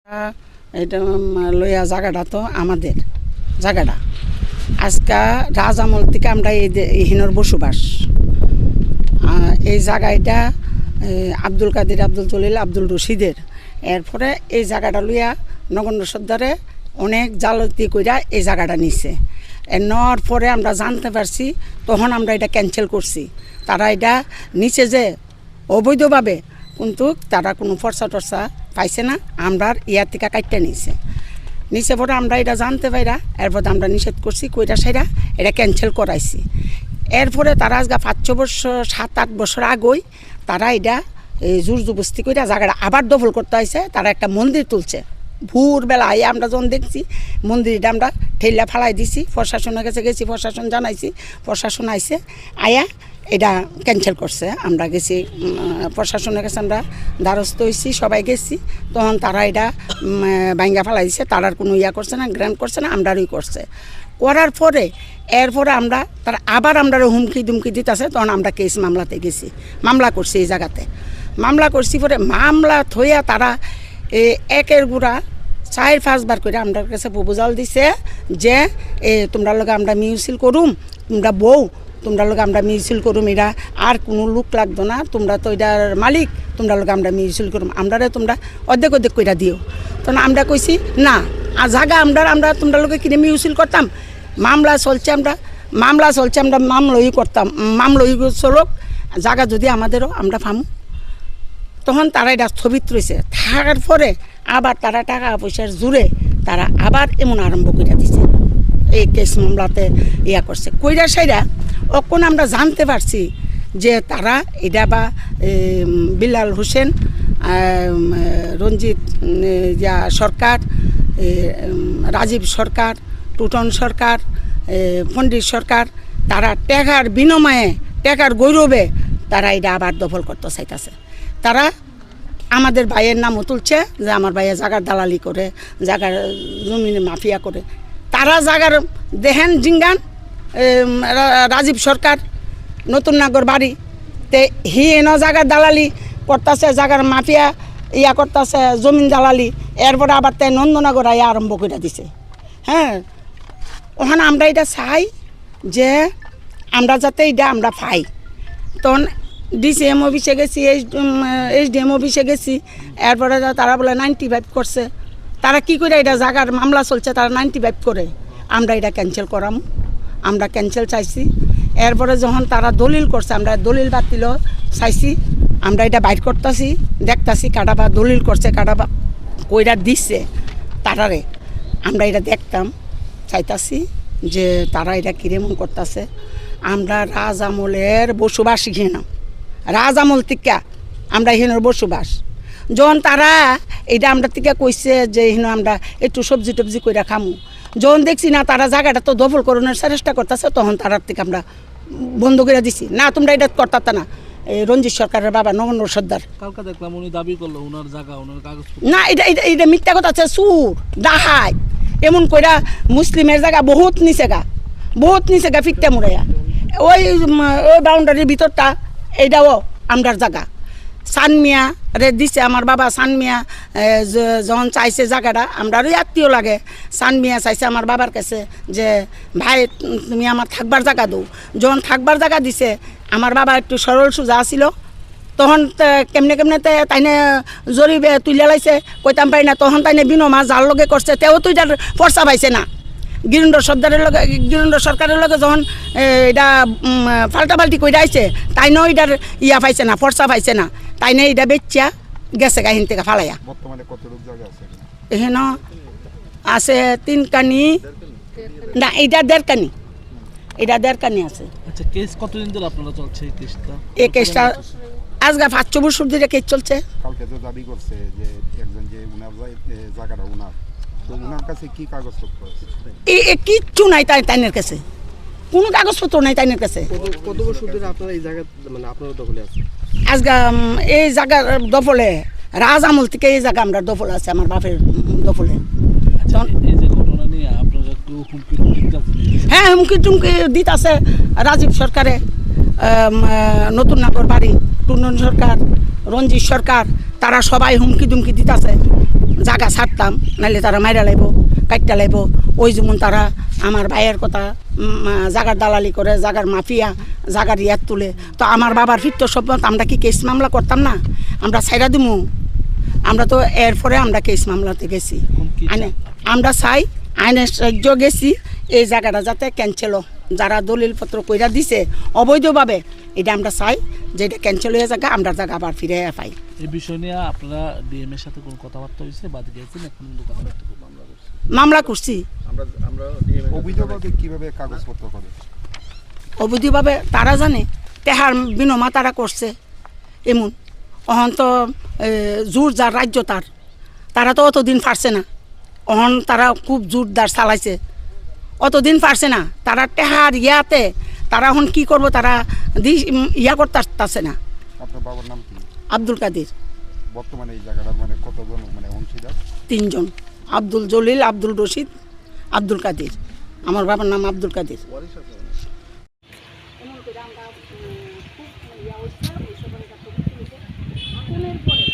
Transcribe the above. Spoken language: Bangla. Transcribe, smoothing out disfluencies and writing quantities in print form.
এটা লইয়া জায়গাটা তো আমাদের জায়গাটা আজকা রাজ আমল থেকে আমরা এইহিনর বসবাস। এই জায়গাটা আব্দুল কাদের, আব্দুল জলিল, আব্দুল রশিদের। এরপরে এই জায়গাটা লইয়া নগণ্য সর্দারে অনেক জালতি কইরা এই জায়গাটা নিছে। নেওয়ার পরে আমরা জানতে পারছি, তখন আমরা এটা ক্যান্সেল করছি। তারা এটা নিচে যে অবৈধভাবে, কিন্তু তারা কোনো ফর্সা টর্সা পাইছে না, আমরা ইয়ার থেকে কাটতে নিচে পরে আমরা এটা জানতে পাইরা এরপর আমরা নিষেধ করছি, কইরা সেরা এটা ক্যান্সেল করাইছি। এরপরে তারা আজকে 5-6 বছর 7-8 বছর আগেই তারা এটা জোর জবস্তি কইরা জায়গাটা আবার দখল করতে হয়েছে। তারা একটা মন্দির তুলছে ভোরবেলা আইয়া, আমরা যখন দেখছি মন্দিরটা আমরা ঠেলা ফালাই দিছি। প্রশাসনের কাছে গেছি, প্রশাসন জানাইছি, প্রশাসন আইছে আয়া এটা ক্যান্সেল করছে। আমরা গেছি প্রশাসনের কাছে, আমরা দ্বারস্থ হয়েছি, সবাই গেছি। তখন তারা এটা ভাঙ্গা ফালাই দিছে। তারার কোনো ইয়া করছে না, গ্র্যান্ট করছে না, আমরারই করছে। করার পরে এরপরে আমরা তারা আবার আমরা হুমকি দুমকি দিতেছে। তখন আমরা কেস মামলাতে গেছি, মামলা করছি এই জায়গাতে। মামলা করছি পরে মামলা থইয়া তারা একের গুড়া 4-5 বার করে আমরা কাছে প্রপোজাল দিছে যে তোমরা লগে আমরা মিউছিল করুম, তোমরা বউ তোমরা লোক আমরা মিউছিল করুম, এরা আর কোনো লোক লাগতো না, তোমরা তো এটার মালিক, তোমরা লোক আমরা মিউছিল করুম, আমরা তোমরা অর্ধেক অর্ধেক কইরা দিও। তখন আমরা কইছি না, আর জায়গা আমরা তোমরা লোকে কিনে মিউছিল করতাম। মামলা চলছে, আমরা মামলাই করতাম, মামলাই চলক, জায়গা যদি আমাদেরও আমরা ফামু। তখন তারা এটা স্থগিত রয়েছে। থাকার পরে আবার তারা টাকা পয়সার জোরে তারা আবার এমন আরম্ভ করে দিছে, এই কেস মামলাতে ইয়া করছে কইরা সাইরা। অখন আমরা জানতে পারছি যে তারা এটা বা বিলাল হোসেন, রঞ্জিত সরকার, রাজীব সরকার, টুটন সরকার, পণ্ডিত সরকার, তারা টাকার বিনিময়ে, টাকার গৌরবে তারা এটা আবার দখল করতে চাইতেছে। তারা আমাদের ভাইয়ের নামও তুলছে যে আমার ভাইয়ের জায়গার দালালি করে, জায়গার জমিনে মাফিয়া করে। তারা জায়গার দেখেন জিঙ্গান রাজীব সরকার নতুন নাগর বাড়ি তে এন জায়গার দালালি করতেছে, জায়গার মাফিয়া ইয়া করতেছে, জমিন দালালি। এরপরে আবার তাই নন্দনগর ইয়া আরম্ভ করে দিছে। হ্যাঁ, ওখানে আমরা এটা চাই যে আমরা যাতে এটা আমরা পাই। তখন ডিসিএম অফিসে গেছি, এইচডিএম অফিসে গেছি। এরপরে তারা বলে 95 করছে। তারা কি করে এটা জায়গার মামলা চলছে, তারা 95 করে। আমরা এটা ক্যান্সেল করাম, আমরা ক্যান্সেল চাইছি। এরপরে যখন তারা দলিল করছে, আমরা দলিল বাতিল চাইছি। আমরা এটা বাইর করতেছি, দেখতেছি কাটা বা দলিল করছে, কাটা বা কইরা দিচ্ছে তারারে। আমরা এটা দেখতাম, চাইতাছি যে তারা এটা কিরেমন করতেছে। আমরা রাজ আমলের বসবাস এখানে, রাজ আমল থেকে আমরা এখানের বসবাস। যখন তারা এটা আমরা থেকে কইছে যে এখানে আমরা একটু সবজি টবজি কইরা খামু, যখন দেখছি না তারা জায়গাটা তো দখল করানোর চেষ্টা করতেছে, তখন তারার থেকে আমরা বন্ধ করে দিছি। না, তোমরা এটা করতে না। রঞ্জিত সরকারের বাবা নগণ্য সর্দার কালকে দেখলাম উনি দাবি করলো ওনার জায়গা, ওনার কাগজ। না, এটা মিথ্যা কথা আছে, সুর ডাহাই এমন কইরা মুসলিমের জায়গা বহুত নিচে গা ফিকটা মুড়াইয়া। ওই বাউন্ডারির ভিতরটা এইটাও আমরার জায়গা। সানমিয়া রে দিছে আমার বাবা। সানমিয়া যখন চাইছে জায়গাটা, আমরারই আত্মীয় লাগে। সানমিয়া চাইছে আমার বাবার কাছে যে ভাই তুমি আমার থাকবার জায়গা দাও। যখন থাকবার জায়গা দিছে, আমার বাবা একটু সরল সোজা ছিল। তখন কেমনে তাইনে জরিবে তুলে লাইছে, কইতাম পাই না। তখন তাইনে বিনমা যার লগে করছে, তেও তো এটার ফর্সা পাইছে না। গিরিন্দ্র সরকারের লগে যখন এটা পাল্টাপাল্টি করে আইছে, তাইনেও এটার ইয়া পাইছে না, ফর্সা পাইছে না। তাইনে এটা বেচ্চা গেছে গাহিন থেকে ফালাইয়া। এখানে আছে 3 কানি, না এটা 1.5 কানি, এটা 1.5 কানি আছে। আচ্ছা, কেস কতদিন ধরে আপনারা চলছে এই কেসটা? এই কেসটা আজকে 5-6 বছর ধরে কেস চলছে। কালকে তো দাবি করছে যে একজন যে উনার জায়গাটা উনার, তো উনার কাছে কি কাগজপত্র আছে? কিচ্ছু নাই তাইনের কাছে, কোনো কাগজপত্র নাই তাইনের কাছে। কত বছর ধরে আপনারা এই জায়গা মানে আপনারা দখলে আছে? আজকে এই জায়গার দফলে রাজ আমল থেকে এই জায়গা আমরা দফলে আছে, আমার বাপের দফলে। এই যে ঘটনা নিয়ে আপনারা একটু হুমকি দিতেছেন? হ্যাঁ, হুমকি টুমকি দিতে আছে রাজীব সরকারে, নতুন নাগর বাড়ি, টুনন সরকার, রঞ্জিত সরকার, তারা সবাই হুমকি দুমকি দিতেছে। জায়গা ছাড়তাম, নাহলে তারা মাইরা লাইব, কাটটা লাইব। ওই যেমন তারা আমার ভাইয়ের কথা জাগার দালালি করে, জাগার মাফিয়া, জাগার ইয়াত তুলে। তো আমার বাবার ফিরত সব আমরা কি কেস মামলা করতাম না? আমরা ছাইরা দিমু? আমরা তো এরপরে আমরা কেস মামলাতে গেছি। এখন কি চান? আমরা চাই আইনের সাহায্য গেছি, এই জায়গাটা যাতে ক্যান্সেল, যারা দলিলপত্র কইরা দিছে অবৈধভাবে, এটা আমরা চাই যে এটা ক্যান্সেল হয়ে জায়গা, আমরা জায়গা আবার ফিরে পাই। এই বিষয় নিয়ে আপনারা ডিএম এর সাথে কোনো কথাবার্তা হয়েছে বা গেছেন? এখন কিন্তু কথাবার্তা মামলা করছে। মামলা করছি। অবৈধভাবে কিভাবে কাগজপত্র করে? অবৈধভাবে তারা জানে, তেহার বিনমা তারা করছে এমন। অহন তো জোর যার রাজ্য তারা তো অতদিন পারছে না। অহন তারা খুব জোরদার চালাইছে, অতদিন পারছে না। তারা টেহার ইয়াতে তারা এখন কি করব, তারা ইয়া করতে আসতেছে না। আপনার বাবার নাম কি? আব্দুল কাদের। বর্তমানে এই জায়গাটার মানে কতজন মানে অংশীদার? 3 জন, আব্দুল জলিল, আব্দুল রশিদ, আব্দুল কাদের। আমার বাবার নাম আব্দুল কাদের। এমন করে আমরা খুব ইয়া হইছে, ওই সবার কাছে এখনের পরে